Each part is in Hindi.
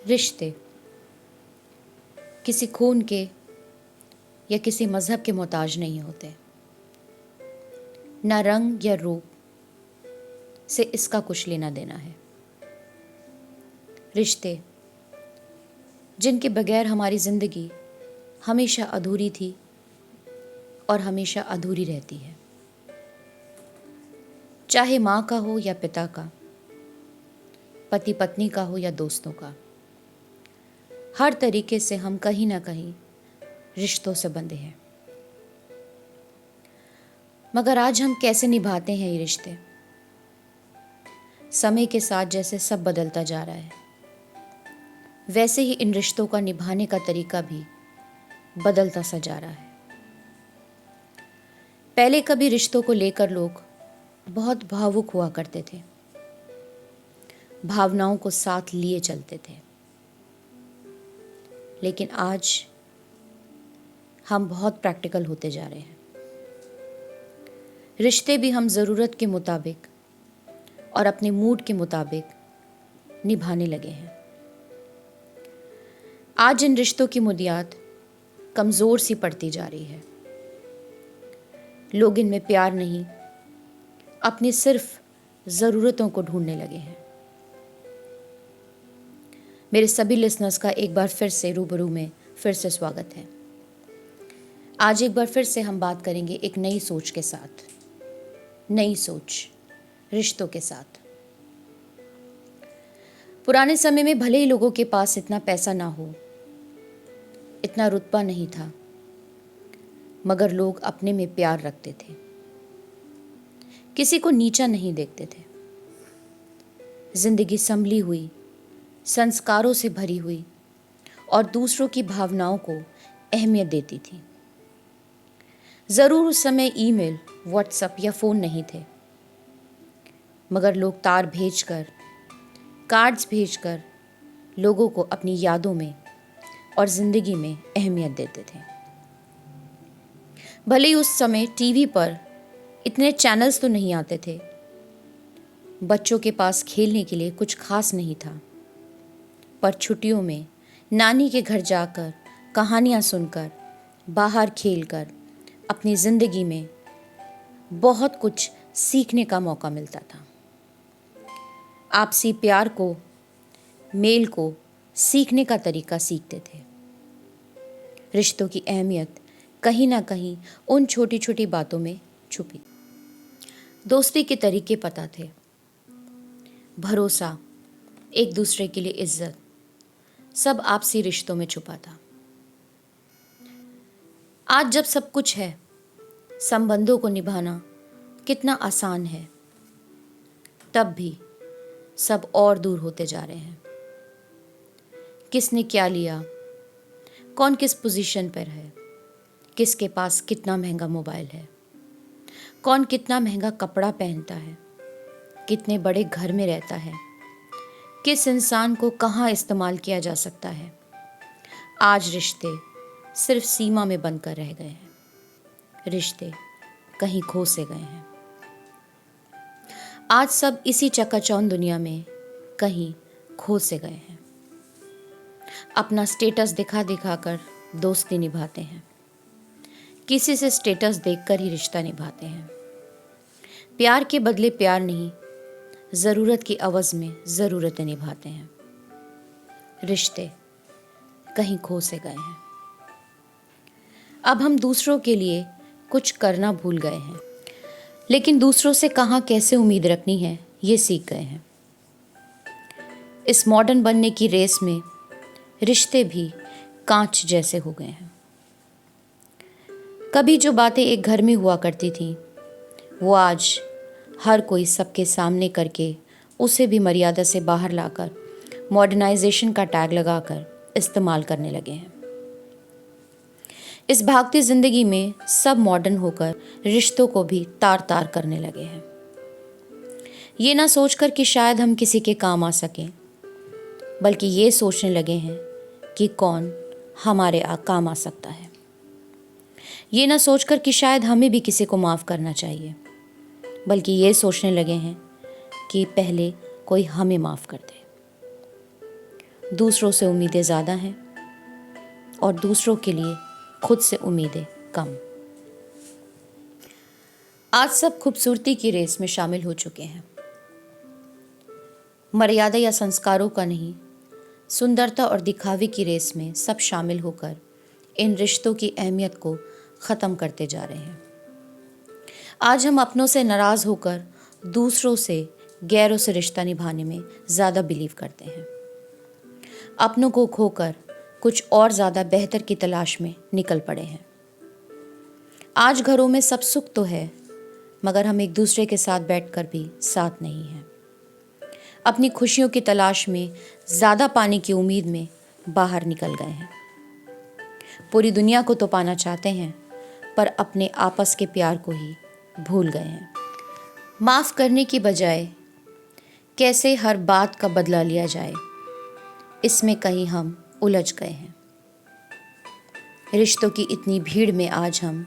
रिश्ते किसी खून के या किसी मज़हब के मोहताज नहीं होते। ना रंग या रूप से इसका कुछ लेना देना है। रिश्ते जिनके बगैर हमारी ज़िंदगी हमेशा अधूरी थी और हमेशा अधूरी रहती है। चाहे माँ का हो या पिता का, पति पत्नी का हो या दोस्तों का, हर तरीके से हम कहीं ना कहीं रिश्तों से बंधे हैं। मगर आज हम कैसे निभाते हैं ये रिश्ते? समय के साथ जैसे सब बदलता जा रहा है, वैसे ही इन रिश्तों का निभाने का तरीका भी बदलता सा जा रहा है। पहले कभी रिश्तों को लेकर लोग बहुत भावुक हुआ करते थे, भावनाओं को साथ लिए चलते थे। लेकिन आज हम बहुत प्रैक्टिकल होते जा रहे हैं। रिश्ते भी हम ज़रूरत के मुताबिक और अपने मूड के मुताबिक निभाने लगे हैं। आज इन रिश्तों की बुनियाद कमज़ोर सी पड़ती जा रही है। लोग इनमें प्यार नहीं, अपनी सिर्फ ज़रूरतों को ढूंढने लगे हैं। मेरे सभी लिसनर्स का एक बार फिर से रूबरू में फिर से स्वागत है। आज एक बार फिर से हम बात करेंगे एक नई सोच के साथ, नई सोच रिश्तों के साथ। पुराने समय में भले ही लोगों के पास इतना पैसा ना हो, इतना रुतबा नहीं था, मगर लोग अपने में प्यार रखते थे, किसी को नीचा नहीं देखते थे। जिंदगी संभली हुई, संस्कारों से भरी हुई और दूसरों की भावनाओं को अहमियत देती थी। ज़रूर उस समय ईमेल, व्हाट्सएप या फ़ोन नहीं थे, मगर लोग तार भेजकर, कार्ड्स भेजकर लोगों को अपनी यादों में और ज़िंदगी में अहमियत देते थे। भले ही उस समय टीवी पर इतने चैनल्स तो नहीं आते थे, बच्चों के पास खेलने के लिए कुछ खास नहीं था, पर छुट्टियों में नानी के घर जाकर, कहानियाँ सुनकर, बाहर खेलकर अपनी ज़िंदगी में बहुत कुछ सीखने का मौका मिलता था। आपसी प्यार को, मेल को सीखने का तरीका सीखते थे। रिश्तों की अहमियत कहीं ना कहीं उन छोटी छोटी बातों में छुपी। दोस्ती के तरीके पता थे, भरोसा, एक दूसरे के लिए इज्जत, सब आपसी रिश्तों में छुपा था। आज जब सब कुछ है, संबंधों को निभाना कितना आसान है, तब भी सब और दूर होते जा रहे हैं। किसने क्या लिया, कौन किस पोजीशन पर है, किसके पास कितना महंगा मोबाइल है, कौन कितना महंगा कपड़ा पहनता है, कितने बड़े घर में रहता है, किस इंसान को कहाँ इस्तेमाल किया जा सकता है। आज रिश्ते सिर्फ सीमा में बंद कर रह गए हैं। रिश्ते कहीं खो से गए हैं। आज सब इसी चकाचौंध दुनिया में कहीं खो से गए हैं। अपना स्टेटस दिखा दिखा कर दोस्ती निभाते हैं, किसी से स्टेटस देखकर ही रिश्ता निभाते हैं। प्यार के बदले प्यार नहीं, ज़रूरत की अवज़ में ज़रूरतें निभाते हैं। रिश्ते कहीं खो से गए हैं। अब हम दूसरों के लिए कुछ करना भूल गए हैं, लेकिन दूसरों से कहाँ कैसे उम्मीद रखनी है ये सीख गए हैं। इस मॉडर्न बनने की रेस में रिश्ते भी कांच जैसे हो गए हैं। कभी जो बातें एक घर में हुआ करती थी, वो आज हर कोई सबके सामने करके उसे भी मर्यादा से बाहर लाकर मॉडर्नाइजेशन का टैग लगाकर इस्तेमाल करने लगे हैं। इस भागती ज़िंदगी में सब मॉडर्न होकर रिश्तों को भी तार तार करने लगे हैं। ये ना सोचकर कि शायद हम किसी के काम आ सकें, बल्कि ये सोचने लगे हैं कि कौन हमारे काम आ सकता है। ये ना सोचकर कि शायद हमें भी किसी को माफ़ करना चाहिए, बल्कि ये सोचने लगे हैं कि पहले कोई हमें माफ़ कर दे। दूसरों से उम्मीदें ज़्यादा हैं और दूसरों के लिए खुद से उम्मीदें कम। आज सब खूबसूरती की रेस में शामिल हो चुके हैं। मर्यादा या संस्कारों का नहीं, सुंदरता और दिखावे की रेस में सब शामिल होकर इन रिश्तों की अहमियत को ख़त्म करते जा रहे हैं। आज हम अपनों से नाराज़ होकर दूसरों से, गैरों से रिश्ता निभाने में ज़्यादा बिलीव करते हैं। अपनों को खोकर कुछ और ज़्यादा बेहतर की तलाश में निकल पड़े हैं। आज घरों में सब सुख तो है, मगर हम एक दूसरे के साथ बैठकर भी साथ नहीं हैं। अपनी खुशियों की तलाश में, ज़्यादा पाने की उम्मीद में बाहर निकल गए हैं। पूरी दुनिया को तो पाना चाहते हैं, पर अपने आपस के प्यार को ही भूल गए हैं। माफ़ करने की बजाय कैसे हर बात का बदला लिया जाए, इसमें कहीं हम उलझ गए हैं। रिश्तों की इतनी भीड़ में आज हम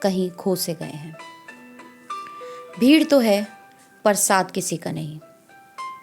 कहीं खो से गए हैं। भीड़ तो है पर साथ किसी का नहीं।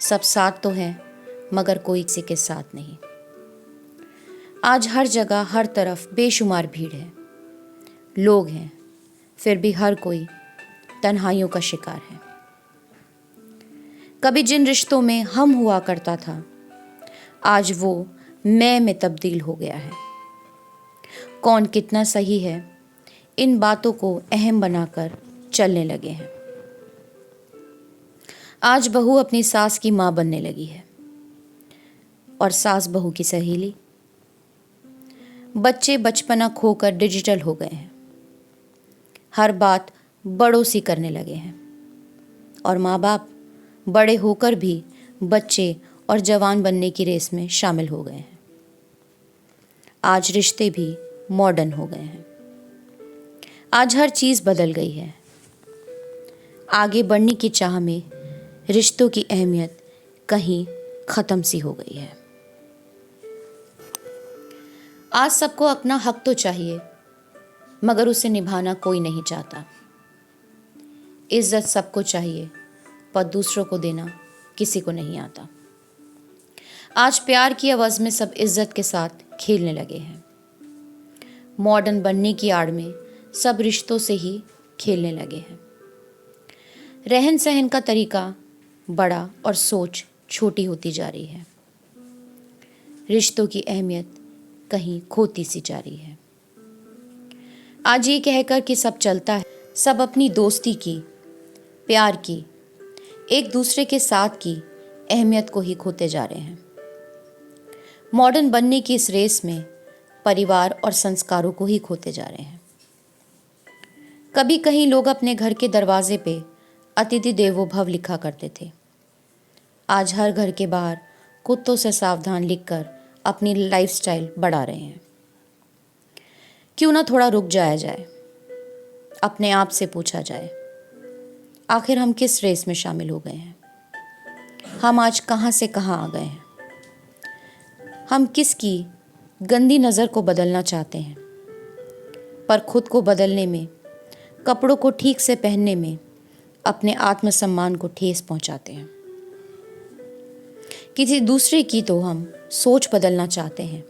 सब साथ तो है मगर कोई किसी के साथ नहीं। आज हर जगह, हर तरफ बेशुमार भीड़ है। लोग हैं, फिर भी हर कोई तन्हाइयों का शिकार है। कभी जिन रिश्तों में हम हुआ करता था, आज वो मैं में तब्दील हो गया है। कौन कितना सही है, इन बातों को अहम बनाकर चलने लगे हैं। आज बहू अपनी सास की माँ बनने लगी है और सास बहू की सहेली। बच्चे बचपना खोकर डिजिटल हो गए हैं। हर बात बड़ों सी करने लगे हैं और माँ बाप बड़े होकर भी बच्चे और जवान बनने की रेस में शामिल हो गए हैं। आज रिश्ते भी मॉडर्न हो गए हैं। आज हर चीज़ बदल गई है। आगे बढ़ने की चाह में रिश्तों की अहमियत कहीं ख़त्म सी हो गई है। आज सबको अपना हक तो चाहिए, मगर उसे निभाना कोई नहीं चाहता। इज्जत सबको चाहिए, पर दूसरों को देना किसी को नहीं आता। आज प्यार की आवाज़ में सब इज्जत के साथ खेलने लगे हैं। मॉडर्न बनने की आड़ में सब रिश्तों से ही खेलने लगे हैं। रहन सहन का तरीका बड़ा और सोच छोटी होती जा रही है। रिश्तों की अहमियत कहीं खोती सी जा रही है। आज ये कहकर कि सब चलता है, सब अपनी दोस्ती की, प्यार की, एक दूसरे के साथ की अहमियत को ही खोते जा रहे हैं। मॉडर्न बनने की इस रेस में परिवार और संस्कारों को ही खोते जा रहे हैं। कभी कहीं लोग अपने घर के दरवाजे पे अतिथि देवो भव लिखा करते थे। आज हर घर के बाहर कुत्तों से सावधान लिखकर अपनी लाइफस्टाइल बढ़ा रहे हैं। क्यों ना थोड़ा रुक जाया जाए, अपने आप से पूछा जाए, आखिर हम किस रेस में शामिल हो गए हैं? हम आज कहाँ से कहाँ आ गए हैं? हम किसकी गंदी नज़र को बदलना चाहते हैं, पर खुद को बदलने में, कपड़ों को ठीक से पहनने में अपने आत्मसम्मान को ठेस पहुंचाते हैं। किसी दूसरे की तो हम सोच बदलना चाहते हैं,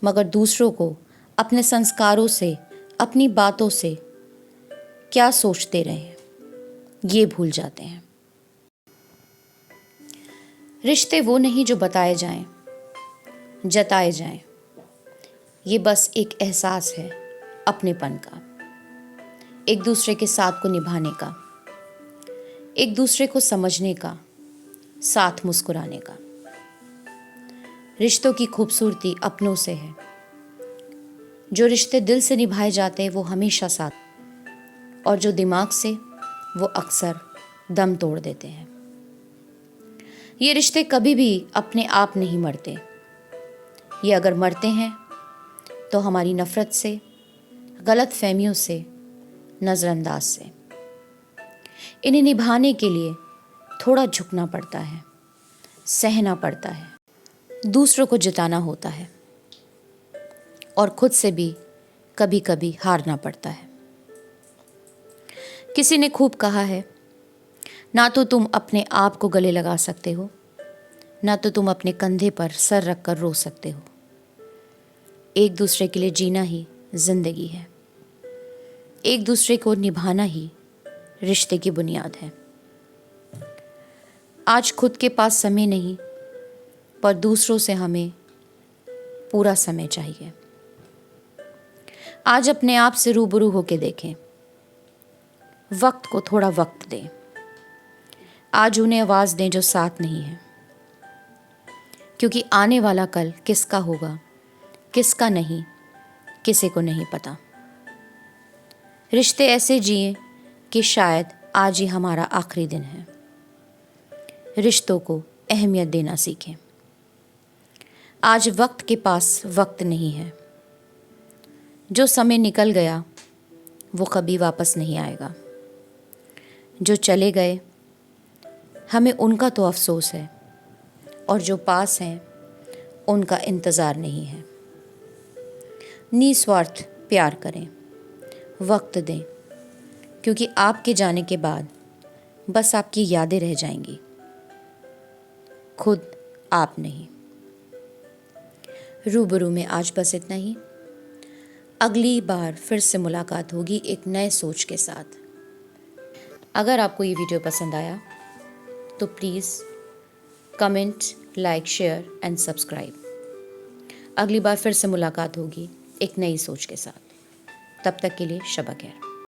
मगर दूसरों को अपने संस्कारों से, अपनी बातों से क्या सोचते रहे ये भूल जाते हैं। रिश्ते वो नहीं जो बताए जाएं, जताए जाएं। ये बस एक एहसास है अपनेपन का, एक दूसरे के साथ को निभाने का, एक दूसरे को समझने का, साथ मुस्कुराने का। रिश्तों की खूबसूरती अपनों से है। जो रिश्ते दिल से निभाए जाते हैं वो हमेशा साथ, और जो दिमाग से, वो अक्सर दम तोड़ देते हैं। ये रिश्ते कभी भी अपने आप नहीं मरते। ये अगर मरते हैं तो हमारी नफ़रत से, गलत फहमियों से, नज़रअंदाज से। इन्हें निभाने के लिए थोड़ा झुकना पड़ता है, सहना पड़ता है, दूसरों को जिताना होता है और खुद से भी कभी कभी हारना पड़ता है। किसी ने खूब कहा है, ना तो तुम अपने आप को गले लगा सकते हो, ना तो तुम अपने कंधे पर सर रख कर रो सकते हो। एक दूसरे के लिए जीना ही जिंदगी है। एक दूसरे को निभाना ही रिश्ते की बुनियाद है। आज खुद के पास समय नहीं, पर दूसरों से हमें पूरा समय चाहिए। आज अपने आप से रूबरू होके देखें, वक्त को थोड़ा वक्त दें। आज उन्हें आवाज़ दें जो साथ नहीं है, क्योंकि आने वाला कल किसका होगा, किसका नहीं, किसी को नहीं पता। रिश्ते ऐसे जिए कि शायद आज ही हमारा आखिरी दिन है। रिश्तों को अहमियत देना सीखें। आज वक्त के पास वक्त नहीं है। जो समय निकल गया वो कभी वापस नहीं आएगा। जो चले गए हमें उनका तो अफसोस है, और जो पास हैं उनका इंतज़ार नहीं है। निस्वार्थ प्यार करें, वक्त दें, क्योंकि आपके जाने के बाद बस आपकी यादें रह जाएंगी, खुद आप नहीं। रूबरू में आज बस इतना ही। अगली बार फिर से मुलाकात होगी एक नए सोच के साथ। अगर आपको ये वीडियो पसंद आया तो please comment, like, share and subscribe. अगली बार फिर से मुलाकात होगी एक नई सोच के साथ। तब तक के लिए शब खैर।